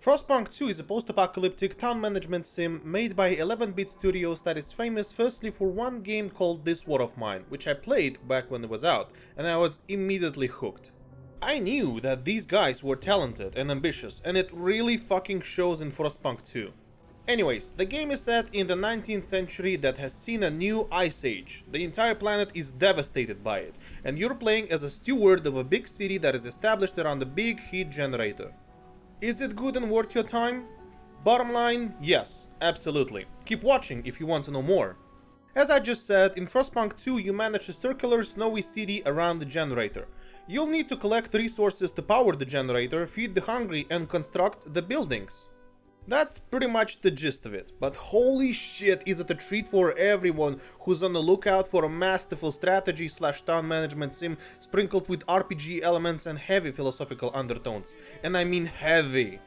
Frostpunk 2 is a post-apocalyptic town management sim made by 11-bit studios that is famous firstly for one game called This War of Mine, which I played back when it was out, and I was immediately hooked. I knew that these guys were talented and ambitious, and it really fucking shows in Frostpunk 2. Anyways, the game is set in the 19th century that has seen a new ice age. The entire planet is devastated by it, and you're playing as a steward of a big city that is established around a big heat generator. Is it good and worth your time? Bottom line, yes, absolutely. Keep watching if you want to know more. As I just said, in Frostpunk 2 you manage a circular snowy city around the generator. You'll need to collect resources to power the generator, feed the hungry and construct the buildings. That's pretty much the gist of it, but holy shit is it a treat for everyone who's on the lookout for a masterful strategy / town management sim sprinkled with RPG elements and heavy philosophical undertones. And I mean heavy.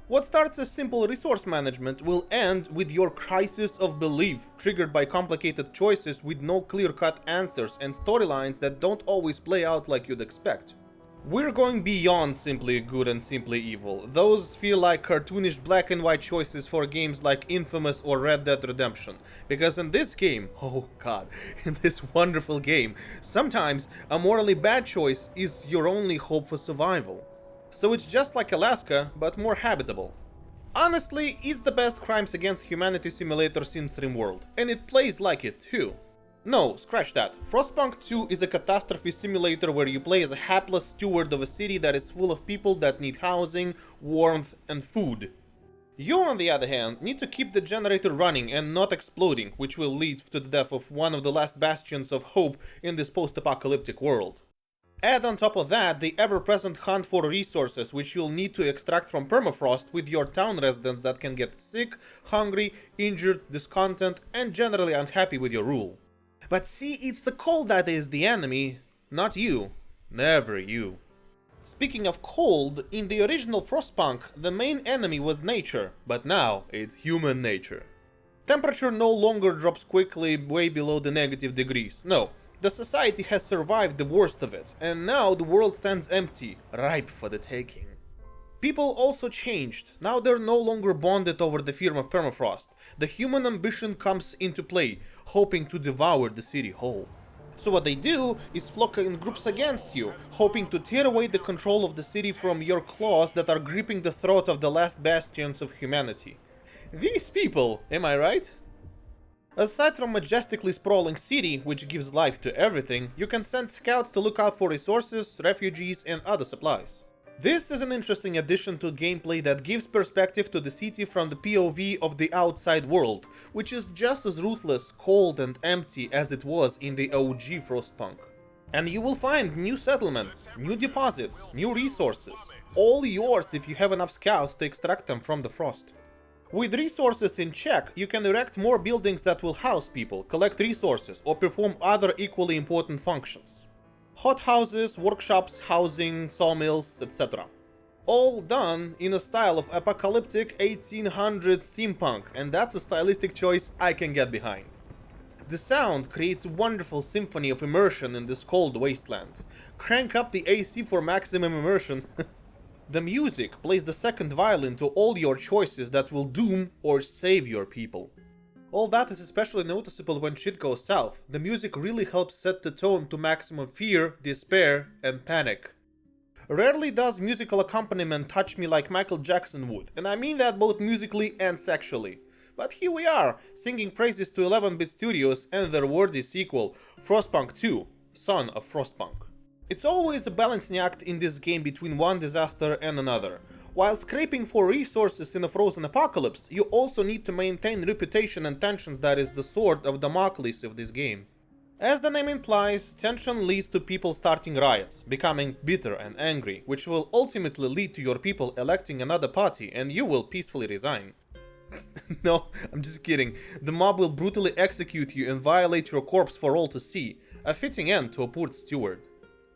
What starts as simple resource management will end with your crisis of belief, triggered by complicated choices with no clear-cut answers and storylines that don't always play out like you'd expect. We're going beyond simply good and simply evil. Those feel like cartoonish black and white choices for games like Infamous or Red Dead Redemption. Because in this game, oh god, in this wonderful game, sometimes a morally bad choice is your only hope for survival. So it's just like Alaska, but more habitable. Honestly, it's the best crimes against humanity simulator since RimWorld, and it plays like it too. No, scratch that. Frostpunk 2 is a catastrophe simulator where you play as a hapless steward of a city that is full of people that need housing, warmth and food. You, on the other hand, need to keep the generator running and not exploding, which will lead to the death of one of the last bastions of hope in this post-apocalyptic world. Add on top of that the ever-present hunt for resources which you'll need to extract from permafrost with your town residents that can get sick, hungry, injured, discontent and generally unhappy with your rule. But see, it's the cold that is the enemy, not you. Never you. Speaking of cold, in the original Frostpunk, the main enemy was nature, but now it's human nature. Temperature no longer drops quickly way below the negative degrees, no. The society has survived the worst of it, and now the world stands empty, ripe for the taking. People also changed. Now they're no longer bonded over the fear of permafrost. The human ambition comes into play, hoping to devour the city whole. So what they do is flock in groups against you, hoping to tear away the control of the city from your claws that are gripping the throat of the last bastions of humanity. These people, am I right? Aside from majestically sprawling city, which gives life to everything, you can send scouts to look out for resources, refugees and other supplies. This is an interesting addition to gameplay that gives perspective to the city from the POV of the outside world, which is just as ruthless, cold and empty as it was in the OG Frostpunk. And you will find new settlements, new deposits, new resources, all yours if you have enough scouts to extract them from the frost. With resources in check, you can erect more buildings that will house people, collect resources, or perform other equally important functions. Hothouses, workshops, housing, sawmills, etc. All done in a style of apocalyptic 1800s steampunk, and that's a stylistic choice I can get behind. The sound creates a wonderful symphony of immersion in this cold wasteland. Crank up the AC for maximum immersion. The music plays the second violin to all your choices that will doom or save your people. All that is especially noticeable when shit goes south. The music really helps set the tone to maximum fear, despair and panic. Rarely does musical accompaniment touch me like Michael Jackson would, and I mean that both musically and sexually. But here we are, singing praises to 11-bit studios and their worthy sequel, Frostpunk 2, Son of Frostpunk. It's always a balancing act in this game between one disaster and another. While scraping for resources in a frozen apocalypse, you also need to maintain reputation and tensions that is the sword of Damocles of this game. As the name implies, tension leads to people starting riots, becoming bitter and angry, which will ultimately lead to your people electing another party and you will peacefully resign. No, I'm just kidding. The mob will brutally execute you and violate your corpse for all to see, a fitting end to a poor steward.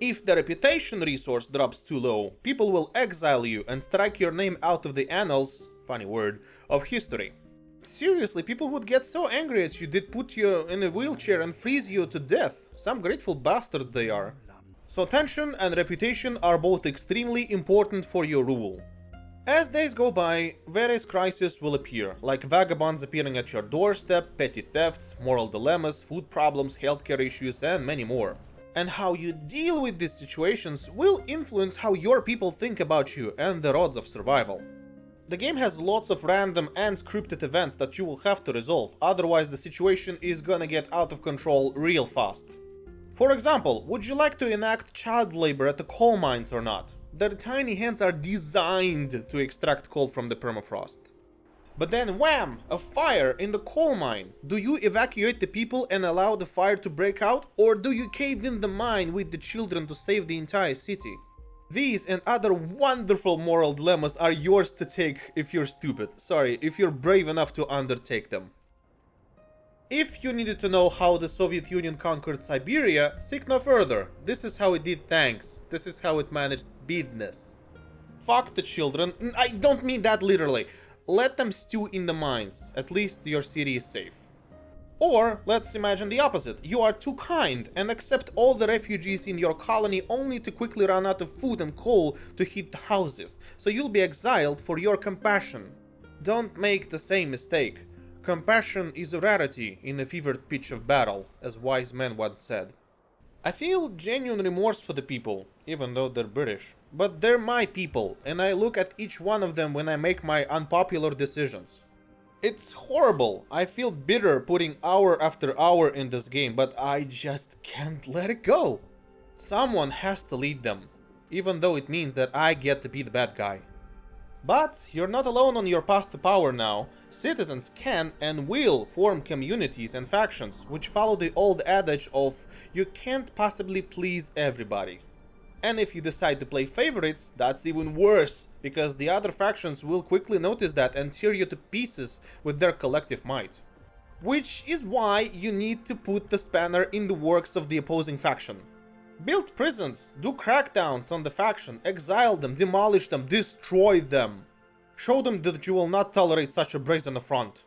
If the reputation resource drops too low, people will exile you and strike your name out of the annals, funny word, of history. Seriously, people would get so angry at you they'd put you in a wheelchair and freeze you to death. Some grateful bastards they are. So tension and reputation are both extremely important for your rule. As days go by, various crises will appear, like vagabonds appearing at your doorstep, petty thefts, moral dilemmas, food problems, healthcare issues, and many more. And how you deal with these situations will influence how your people think about you and their odds of survival. The game has lots of random and scripted events that you will have to resolve, otherwise the situation is gonna get out of control real fast. For example, would you like to enact child labor at the coal mines or not? Their tiny hands are designed to extract coal from the permafrost. But then wham! A fire in the coal mine! Do you evacuate the people and allow the fire to break out, or do you cave in the mine with the children to save the entire city? These and other wonderful moral dilemmas are yours to take if you're stupid. Sorry, if you're brave enough to undertake them. If you needed to know how the Soviet Union conquered Siberia, seek no further. This is how it did tanks. This is how it managed business. Fuck the children. I don't mean that literally. Let them stew in the mines. At least your city is safe. Or, let's imagine the opposite. You are too kind and accept all the refugees in your colony only to quickly run out of food and coal to heat the houses, so you'll be exiled for your compassion. Don't make the same mistake. Compassion is a rarity in the fevered pitch of battle, as wise men once said. I feel genuine remorse for the people, even though they're British. But they're my people, and I look at each one of them when I make my unpopular decisions. It's horrible. I feel bitter putting hour after hour in this game, but I just can't let it go. Someone has to lead them, even though it means that I get to be the bad guy. But you're not alone on your path to power now. Citizens can and will form communities and factions, which follow the old adage of you can't possibly please everybody. And if you decide to play favorites, that's even worse, because the other factions will quickly notice that and tear you to pieces with their collective might. Which is why you need to put the spanner in the works of the opposing faction. Build prisons, do crackdowns on the faction, exile them, demolish them, destroy them. Show them that you will not tolerate such a brazen affront.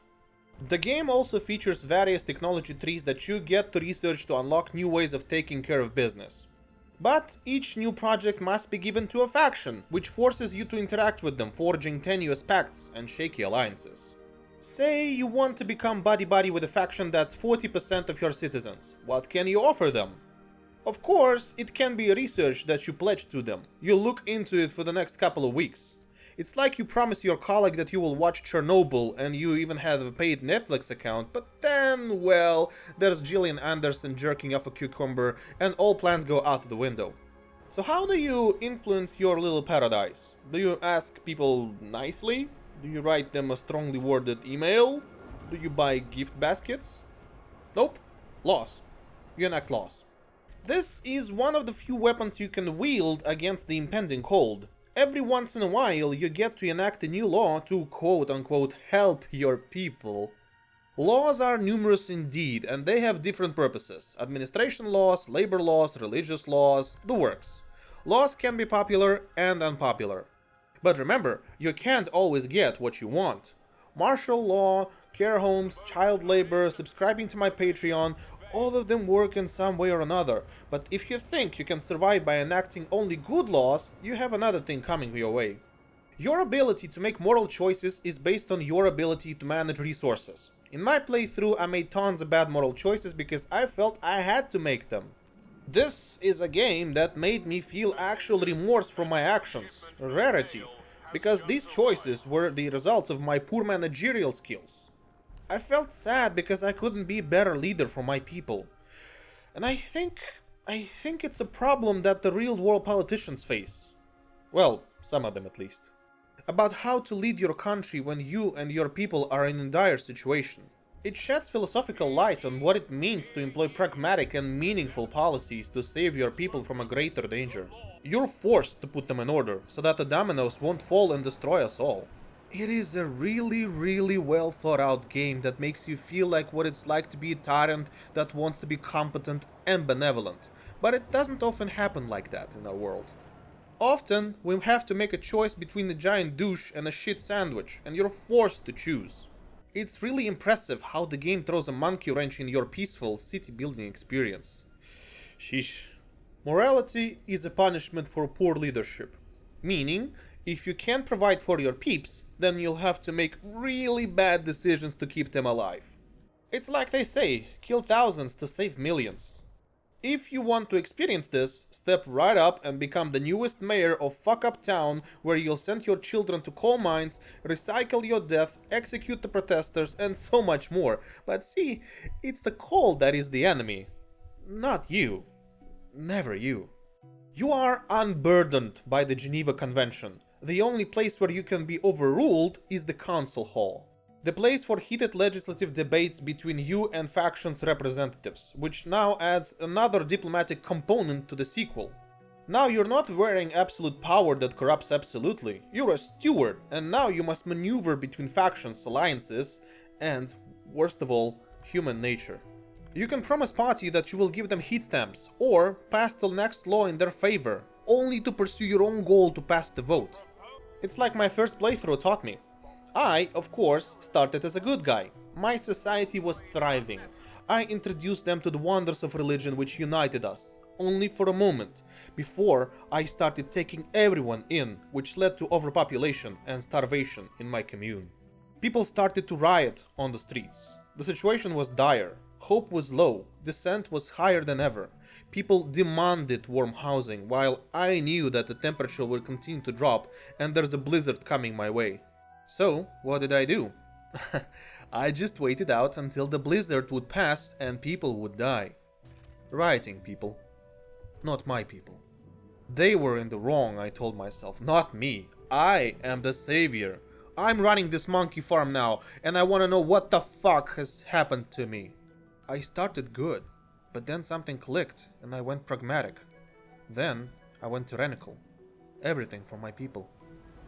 The game also features various technology trees that you get to research to unlock new ways of taking care of business. But each new project must be given to a faction, which forces you to interact with them, forging tenuous pacts and shaky alliances. Say you want to become buddy-buddy with a faction that's 40% of your citizens. What can you offer them? Of course, it can be research that you pledge to them. You look into it for the next couple of weeks. It's like you promise your colleague that you will watch Chernobyl and you even have a paid Netflix account, but then, well, there's Gillian Anderson jerking off a cucumber and all plans go out the window. So how do you influence your little paradise? Do you ask people nicely? Do you write them a strongly worded email? Do you buy gift baskets? Nope. Laws. You enact laws. This is one of the few weapons you can wield against the impending cold. Every once in a while you get to enact a new law to quote-unquote help your people. Laws are numerous indeed, and they have different purposes. Administration laws, labor laws, religious laws, the works. Laws can be popular and unpopular. But remember, you can't always get what you want. Martial law, care homes, child labor, subscribing to my Patreon, all of them work in some way or another, but if you think you can survive by enacting only good laws, you have another thing coming your way. Your ability to make moral choices is based on your ability to manage resources. In my playthrough, I made tons of bad moral choices because I felt I had to make them. This is a game that made me feel actual remorse for my actions, a rarity, because these choices were the results of my poor managerial skills. I felt sad because I couldn't be a better leader for my people. And I think it's a problem that the real world politicians face. Well, some of them at least. About how to lead your country when you and your people are in a dire situation. It sheds philosophical light on what it means to employ pragmatic and meaningful policies to save your people from a greater danger. You're forced to put them in order, so that the dominoes won't fall and destroy us all. It is a really well thought out game that makes you feel like what it's like to be a tyrant that wants to be competent and benevolent. But it doesn't often happen like that in our world. Often, we have to make a choice between a giant douche and a shit sandwich, and you're forced to choose. It's really impressive how the game throws a monkey wrench in your peaceful city building experience. Sheesh. Morality is a punishment for poor leadership. Meaning, If you can't provide for your peeps, then you'll have to make really bad decisions to keep them alive. It's like they say, kill thousands to save millions. If you want to experience this, step right up and become the newest mayor of fuck up town, where you'll send your children to coal mines, recycle your death, execute the protesters, and so much more. But see, it's the coal that is the enemy. Not you. Never you. You are unburdened by the Geneva Convention. The only place where you can be overruled is the council hall. The place for heated legislative debates between you and factions representatives, which now adds another diplomatic component to the sequel. Now you're not wearing absolute power that corrupts absolutely, you're a steward, and now you must maneuver between factions, alliances, and, worst of all, human nature. You can promise party that you will give them heat stamps, or pass the next law in their favor, only to pursue your own goal to pass the vote. It's like my first playthrough taught me. I, of course, started as a good guy. My society was thriving. I introduced them to the wonders of religion which united us, only for a moment, before I started taking everyone in, which led to overpopulation and starvation in my commune. People started to riot on the streets. The situation was dire. Hope was low. Dissent was higher than ever. People demanded warm housing, while I knew that the temperature would continue to drop and there's a blizzard coming my way. So, what did I do? I just waited out until the blizzard would pass and people would die. Rioting people. Not my people. They were in the wrong, I told myself, not me. I am the savior. I'm running this monkey farm now, and I wanna know what the fuck has happened to me. I started good, but then something clicked and I went pragmatic. Then I went tyrannical. Everything for my people.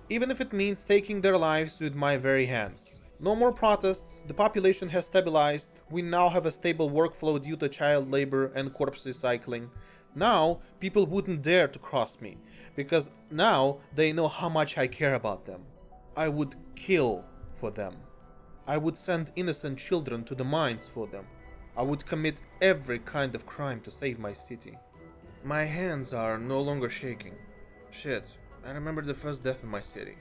Even if it means taking their lives with my very hands. No more protests, the population has stabilized, we now have a stable workflow due to child labor and corpse recycling. Now, people wouldn't dare to cross me, because now they know how much I care about them. I would kill for them. I would send innocent children to the mines for them. I would commit every kind of crime to save my city. My hands are no longer shaking. Shit. I remember the first death in my city.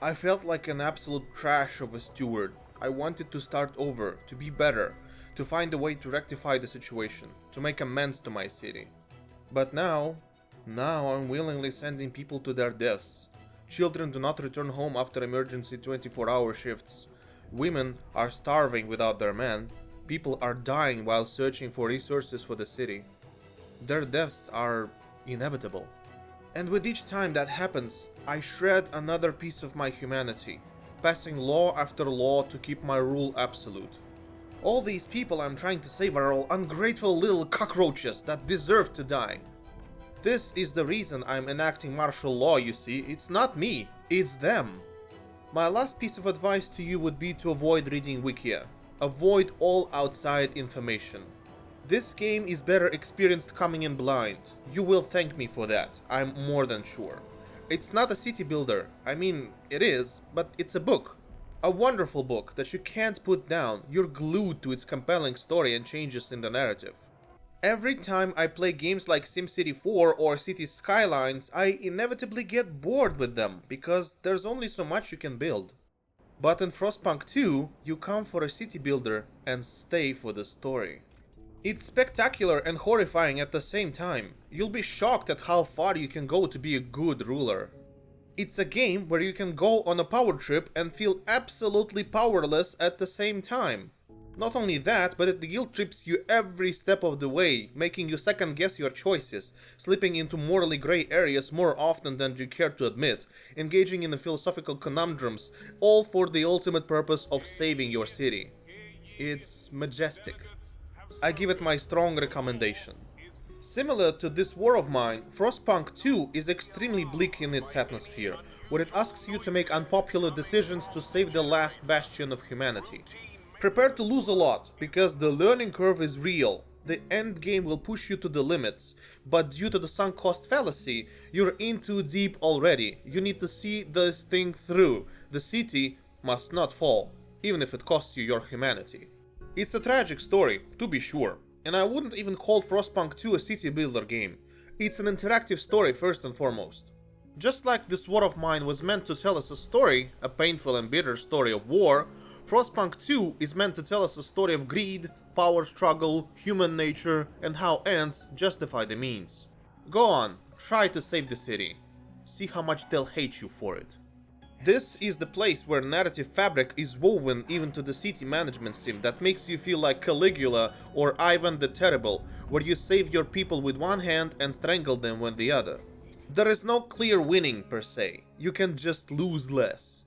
I felt like an absolute trash of a steward. I wanted to start over, to be better, to find a way to rectify the situation, to make amends to my city. But now I'm willingly sending people to their deaths. Children do not return home after emergency 24-hour shifts. Women are starving without their men. People are dying while searching for resources for the city. Their deaths are inevitable. And with each time that happens, I shred another piece of my humanity, passing law after law to keep my rule absolute. All these people I'm trying to save are all ungrateful little cockroaches that deserve to die. This is the reason I'm enacting martial law, you see. It's not me, it's them. My last piece of advice to you would be to avoid reading Wikia. Avoid all outside information. This game is better experienced coming in blind. You will thank me for that, I'm more than sure. It's not a city builder, I mean, it is, but it's a book. A wonderful book that you can't put down, you're glued to its compelling story and changes in the narrative. Every time I play games like SimCity 4 or Cities Skylines, I inevitably get bored with them, because there's only so much you can build. But in Frostpunk 2, you come for a city builder and stay for the story. It's spectacular and horrifying at the same time. You'll be shocked at how far you can go to be a good ruler. It's a game where you can go on a power trip and feel absolutely powerless at the same time. Not only that, but it guilt trips you every step of the way, making you second guess your choices, slipping into morally grey areas more often than you care to admit, engaging in the philosophical conundrums, all for the ultimate purpose of saving your city. It's majestic. I give it my strong recommendation. Similar to This War of Mine, Frostpunk 2 is extremely bleak in its atmosphere, where it asks you to make unpopular decisions to save the last bastion of humanity. Prepare to lose a lot, because the learning curve is real. The end game will push you to the limits, but due to the sunk cost fallacy, you're in too deep already. You need to see this thing through. The city must not fall, even if it costs you your humanity. It's a tragic story, to be sure, and I wouldn't even call Frostpunk 2 a city builder game. It's an interactive story first and foremost. Just like this war of mine was meant to tell us a story, a painful and bitter story of war, Frostpunk 2 is meant to tell us a story of greed, power struggle, human nature, and how ends justify the means. Go on, try to save the city. See how much they'll hate you for it. This is the place where narrative fabric is woven even to the city management sim that makes you feel like Caligula or Ivan the Terrible, where you save your people with one hand and strangle them with the other. There is no clear winning per se, you can just lose less.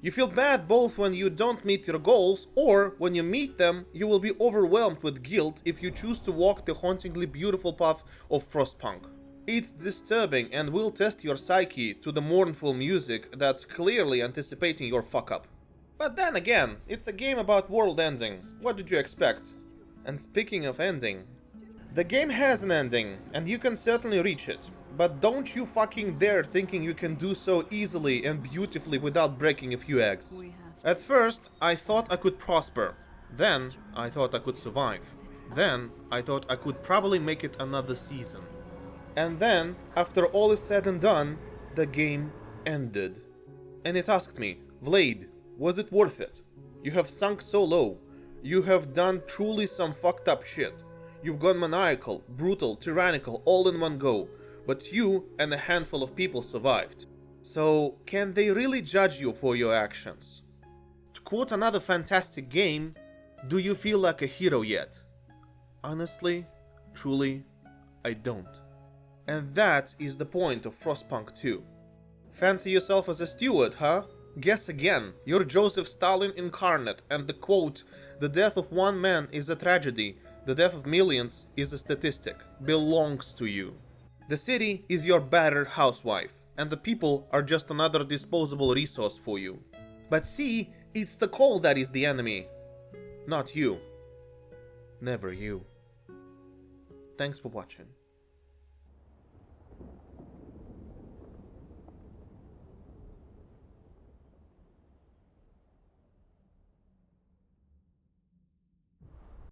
You feel bad both when you don't meet your goals, or when you meet them, you will be overwhelmed with guilt if you choose to walk the hauntingly beautiful path of Frostpunk. It's disturbing and will test your psyche to the mournful music that's clearly anticipating your fuck up. But then again, it's a game about world ending. What did you expect? And speaking of ending, the game has an ending, and you can certainly reach it. But don't you fucking dare thinking you can do so easily and beautifully without breaking a few eggs. At first, I thought I could prosper. Then, I thought I could survive. Then, I thought I could probably make it another season. And then, after all is said and done, the game ended. And it asked me, Vlade, was it worth it? You have sunk so low. You have done truly some fucked up shit. You've gone maniacal, brutal, tyrannical, all in one go. But you and a handful of people survived. So, can they really judge you for your actions? To quote another fantastic game, do you feel like a hero yet? Honestly, truly, I don't. And that is the point of Frostpunk 2. Fancy yourself as a steward, huh? Guess again, you're Joseph Stalin incarnate, and the quote, "The death of one man is a tragedy, the death of millions is a statistic," belongs to you. The city is your battered housewife, and the people are just another disposable resource for you. But see, it's the coal that is the enemy, not you. Never you. Thanks for watching.